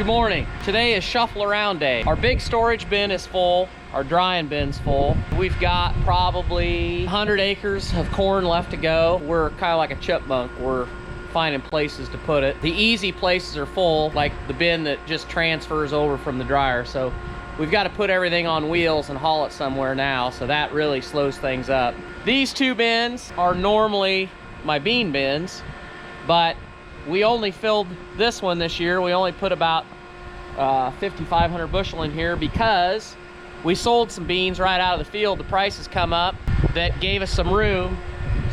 morning. Today is shuffle around day. Our big storage bin is full. Our drying bin's full. We've got probably 100 acres of corn left to go. We're kind of like a chipmunk. We're finding places to put it. The easy places are full, like the bin that just transfers over from the dryer. So we've got to put everything on wheels and haul it somewhere now. So that really slows things up. These two bins are normally my bean bins, but we only filled this one this year. We only put about 5,500 bushel in here because we sold some beans right out of the field. The prices come up that gave us some room.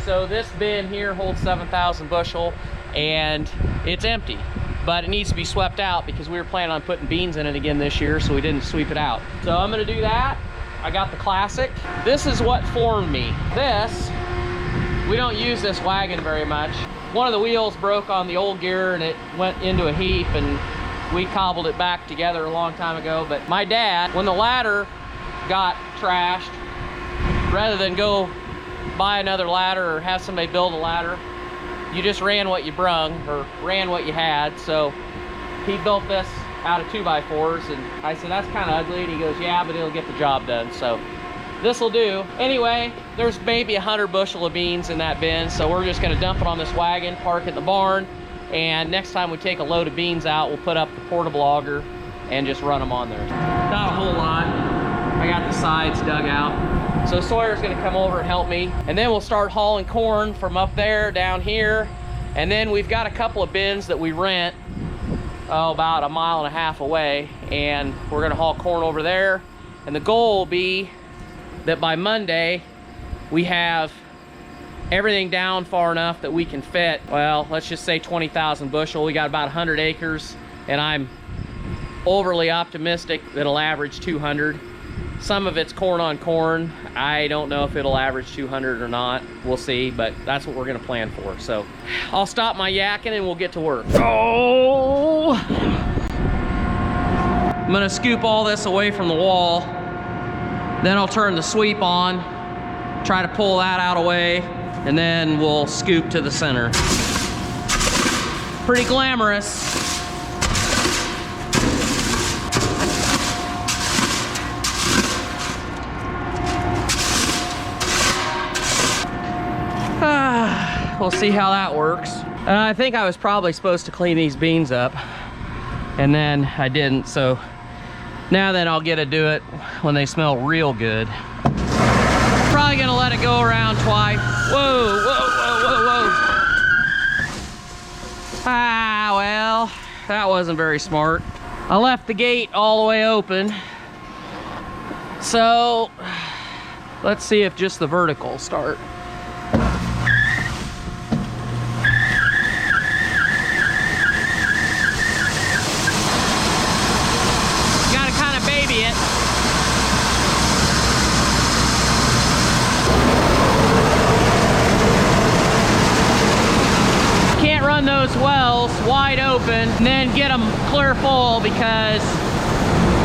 So this bin here holds 7,000 bushel and it's empty, but it needs to be swept out because we were planning on putting beans in it again this year, so we didn't sweep it out. So I'm gonna do that. I got the Classic. This is what formed me. We don't use this wagon very much. One of the wheels broke on the old gear and it went into a heap, and we cobbled it back together a long time ago. But my dad, when the ladder got trashed, rather than go buy another ladder or have somebody build a ladder, you just ran what you brung or ran what you had. So he built this out of 2x4s, and I said, that's kind of ugly, and he goes, yeah, but it'll get the job done. So this will do. Anyway, there's maybe 100 bushel of beans in that bin, so we're just gonna dump it on this wagon, park it in the barn, and next time we take a load of beans out, we'll put up the portable auger and just run them on there. Not a whole lot. I got the sides dug out. So Sawyer's gonna come over and help me, and then we'll start hauling corn from up there down here. And then we've got a couple of bins that we rent about 1.5 miles away, and we're gonna haul corn over there. And the goal will be that by Monday we have everything down far enough that we can fit, well, let's just say 20,000 bushel. We got about 100 acres, and I'm overly optimistic that it'll average 200. Some of it's corn on corn. I don't know if it'll average 200 or not. We'll see, but that's what we're gonna plan for. So I'll stop my yakking and we'll get to work. Oh! I'm gonna scoop all this away from the wall. Then I'll turn the sweep on, try to pull that out of the way, and then we'll scoop to the center. Pretty glamorous. We'll see how that works. I think I was probably supposed to clean these beans up, and then I didn't, so now then I'll get to do it when they smell real good. Probably gonna let it go around twice. Whoa, whoa, whoa, whoa, whoa. Ah, well, that wasn't very smart. I left the gate all the way open. So, let's see if just the verticals start. Those wells wide open and then get them clear full, because,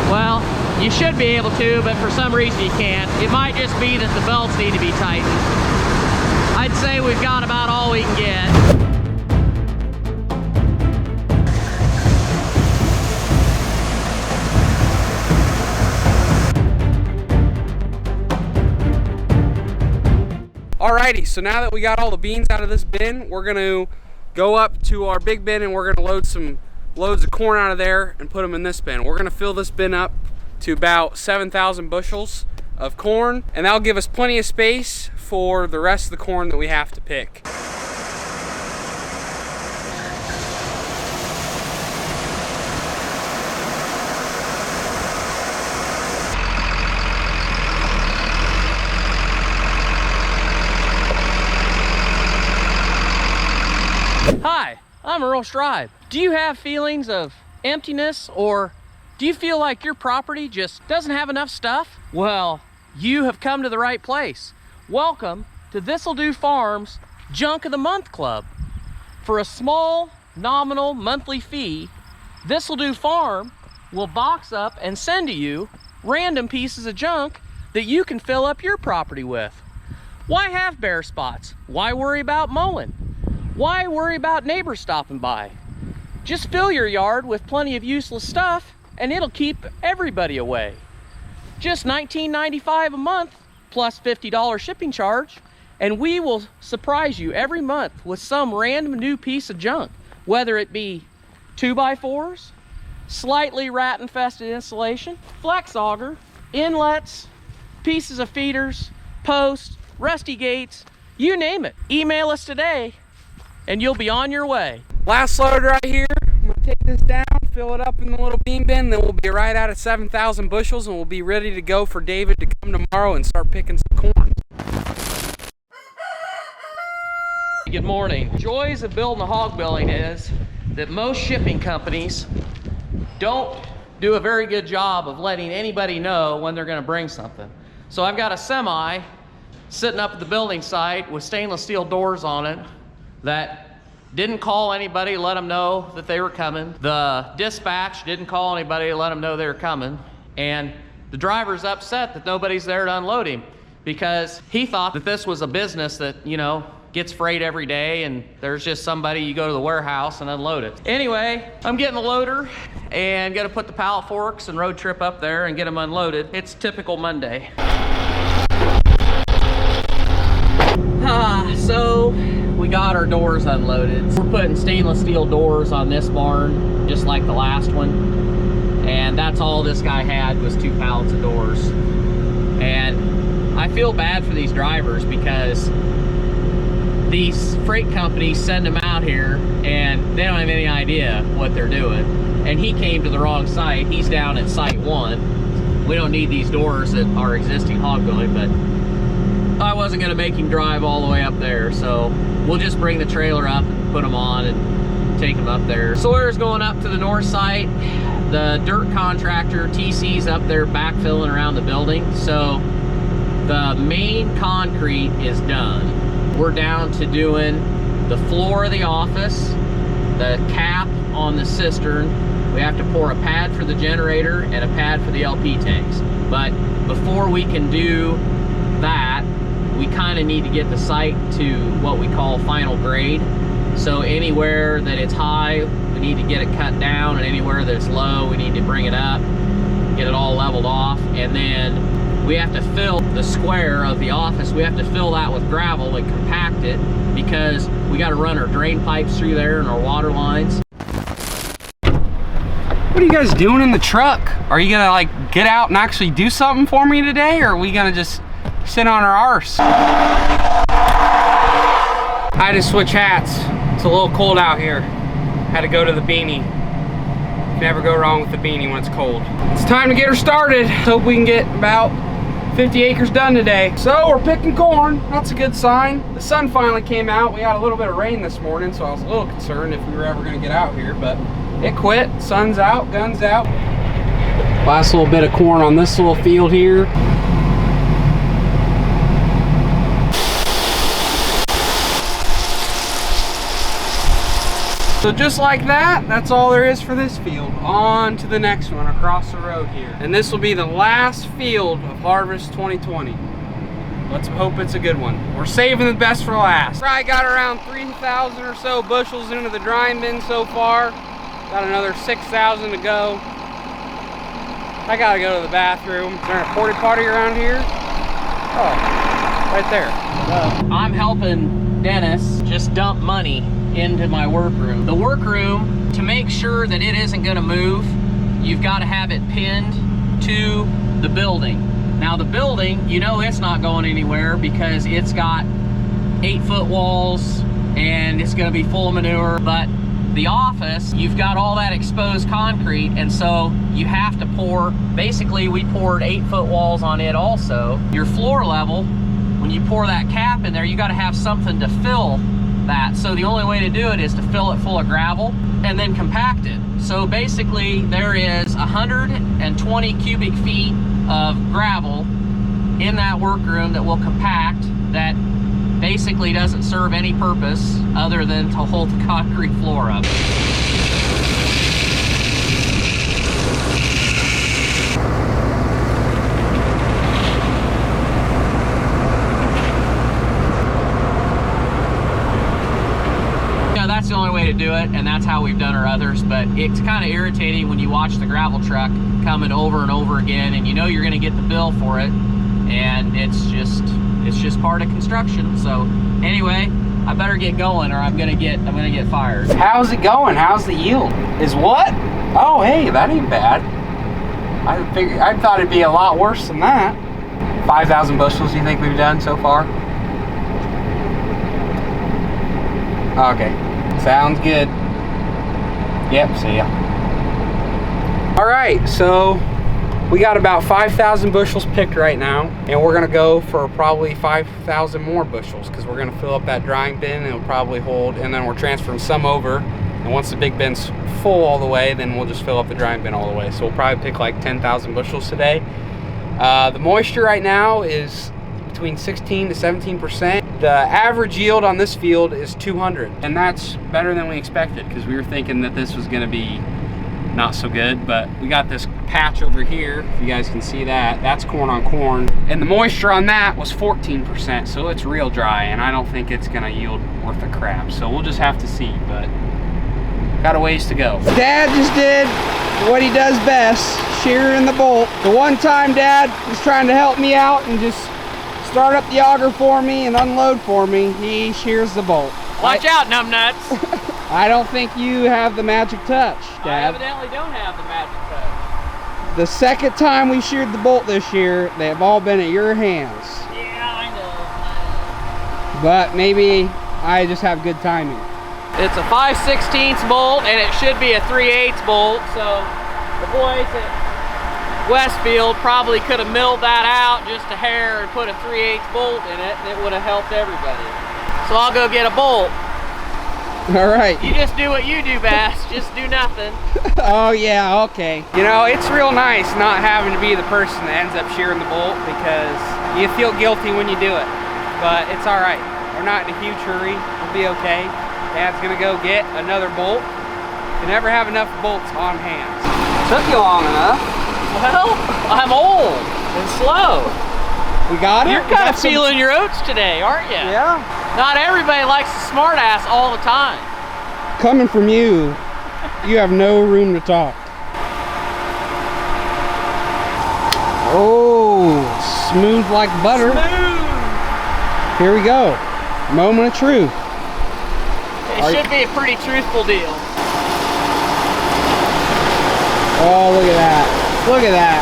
well, you should be able to, but for some reason you can't. It might just be that the belts need to be tightened. I'd say we've got about all we can get. Alrighty, so now that we got all the beans out of this bin, we're gonna go up to our big bin and we're gonna load some loads of corn out of there and put them in this bin. We're gonna fill this bin up to about 7,000 bushels of corn, and that'll give us plenty of space for the rest of the corn that we have to pick. Hi, I'm Earl Strive. Do you have feelings of emptiness, or do you feel like your property just doesn't have enough stuff? Well, you have come to the right place. Welcome to Thistledo Farms Junk of the Month Club. For a small nominal monthly fee, Thistledo Farm will box up and send to you random pieces of junk that you can fill up your property with. Why have bare spots? Why worry about mowing? Why worry about neighbors stopping by? Just fill your yard with plenty of useless stuff and it'll keep everybody away. Just $19.95 a month plus $50 shipping charge, and we will surprise you every month with some random new piece of junk, whether it be 2x4s, slightly rat infested insulation, flex auger, inlets, pieces of feeders, posts, rusty gates, you name it. Email us today and you'll be on your way. Last load right here. I'm gonna take this down, fill it up in the little bean bin, then we'll be right out at 7,000 bushels and we'll be ready to go for David to come tomorrow and start picking some corn. Good morning. Joys of building a hog building is that most shipping companies don't do a very good job of letting anybody know when they're gonna bring something. So I've got a semi sitting up at the building site with stainless steel doors on it that didn't call anybody to let them know that they were coming. The dispatch didn't call anybody to let them know they were coming. And the driver's upset that nobody's there to unload him because he thought that this was a business that, you know, gets freight every day and there's just somebody, you go to the warehouse and unload it. Anyway, I'm getting the loader and gonna put the pallet forks and road trip up there and get them unloaded. It's typical Monday. So we got our doors unloaded. We're putting stainless steel doors on this barn, just like the last one. And that's all this guy had was 2 pallets of doors. And I feel bad for these drivers because these freight companies send them out here and they don't have any idea what they're doing. And he came to the wrong site. He's down at site 1. We don't need these doors at our existing hog building, but I wasn't gonna make him drive all the way up there, so we'll just bring the trailer up and put them on and take them up there. Sawyer's going up to the north site. The dirt contractor, TC's up there backfilling around the building, so the main concrete is done. We're down to doing the floor of the office, the cap on the cistern. We have to pour a pad for the generator and a pad for the LP tanks. But before we can do that, we kind of need to get the site to what we call final grade. So anywhere that it's high, we need to get it cut down, and anywhere that it's low, we need to bring it up, get it all leveled off, and then we have to fill the square of the office. We have to fill that with gravel and compact it because we got to run our drain pipes through there and our water lines. What are you guys doing in the truck? Are you gonna like get out and actually do something for me today, or are we gonna just sit on our arse? I had to switch hats. It's a little cold out here. Had to go to the beanie. Never go wrong with the beanie when it's cold. It's time to get her started. Hope we can get about 50 acres done today. So we're picking corn. That's a good sign. The sun finally came out. We had a little bit of rain this morning, so I was a little concerned if we were ever gonna get out here, but it quit. Sun's out, guns out. Last little bit of corn on this little field here. So just like that, that's all there is for this field. On to the next one across the road here. And this will be the last field of harvest 2020. Let's hope it's a good one. We're saving the best for last. I got around 3,000 or so bushels into the drying bin so far. Got another 6,000 to go. I gotta go to the bathroom. Is there a porta potty around here? Oh, right there. I'm helping Dennis just dump money into my workroom. The workroom, to make sure that it isn't gonna move, you've got to have it pinned to the building. Now the building, you know it's not going anywhere because it's got 8-foot walls and it's gonna be full of manure, but the office, you've got all that exposed concrete, and so you have to pour, basically we poured 8-foot walls on it also. Your floor level, when you pour that cap in there, you got to have something to fill that. So the only way to do it is to fill it full of gravel and then compact it. So basically there is 120 cubic feet of gravel in that workroom that will compact, that basically doesn't serve any purpose other than to hold the concrete floor up. Yeah, that's the only way to to do it, and that's how we've done our others, but it's kind of irritating when you watch the gravel truck coming over and over again, and you know you're going to get the bill for it, and it's just part of construction. So anyway, I better get going or I'm gonna get fired. How's it going? How's the yield? Is what? Oh, hey, that ain't bad. I thought it'd be a lot worse than that. 5,000 bushels you think we've done so far? Okay, sounds good. Yep, see ya. All right, so we got about 5,000 bushels picked right now, and we're gonna go for probably 5,000 more bushels because we're gonna fill up that drying bin, and it'll probably hold, and then we're transferring some over, and once the big bin's full all the way, then we'll just fill up the drying bin all the way. So we'll probably pick like 10,000 bushels today. The moisture right now is between 16 to 17%. The average yield on this field is 200, and that's better than we expected because we were thinking that this was gonna be not so good, but we got this patch over here, if you guys can see that, that's corn on corn, and the moisture on that was 14%, so it's real dry, and I don't think it's gonna yield worth a crap, so we'll just have to see, but got a ways to go. Dad just did what he does best, shearing the bolt. The one time Dad was trying to help me out and just start up the auger for me and unload for me, he shears the bolt. Watch out, numbnuts. I don't think you have the magic touch, Dad. I evidently don't have the magic touch. The second time we sheared the bolt this year, they have all been at your hands. Yeah, I know. But maybe I just have good timing. It's a 5/16 bolt, and it should be a 3/8 bolt, so the boys at Westfield probably could have milled that out just a hair and put a 3/8 bolt in it, and it would have helped everybody. So I'll go get a bolt. All right. You just do what you do best, just do nothing. Oh yeah, okay. You know, it's real nice not having to be the person that ends up shearing the bolt because you feel guilty when you do it, but it's all right. We're not in a huge hurry, we'll be okay. Dad's gonna go get another bolt. You never have enough bolts on hand. Took you long enough. Well, I'm old and slow. We got it? You're kind of feeling your oats today, aren't you? Yeah. Not everybody likes a smart ass all the time. Coming from you, you have no room to talk. Oh, smooth like butter. Smooth. Here we go. Moment of truth. It should be a pretty truthful deal. Oh, look at that. Look at that.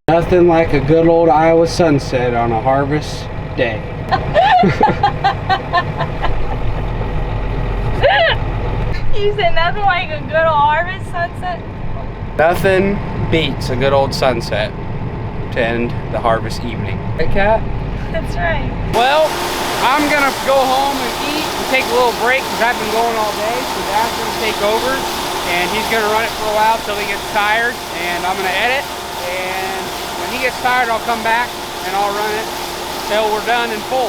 Nothing like a good old Iowa sunset on a harvest day. You said nothing like a good old harvest sunset? Nothing beats a good old sunset to end the harvest evening. Right, Kat? That's right. Well, I'm gonna go home and eat and take a little break because I've been going all day, so Dad's gonna take over and he's gonna run it for a while till he gets tired, and I'm gonna edit, and when he gets tired I'll come back and I'll run it till we're done in full.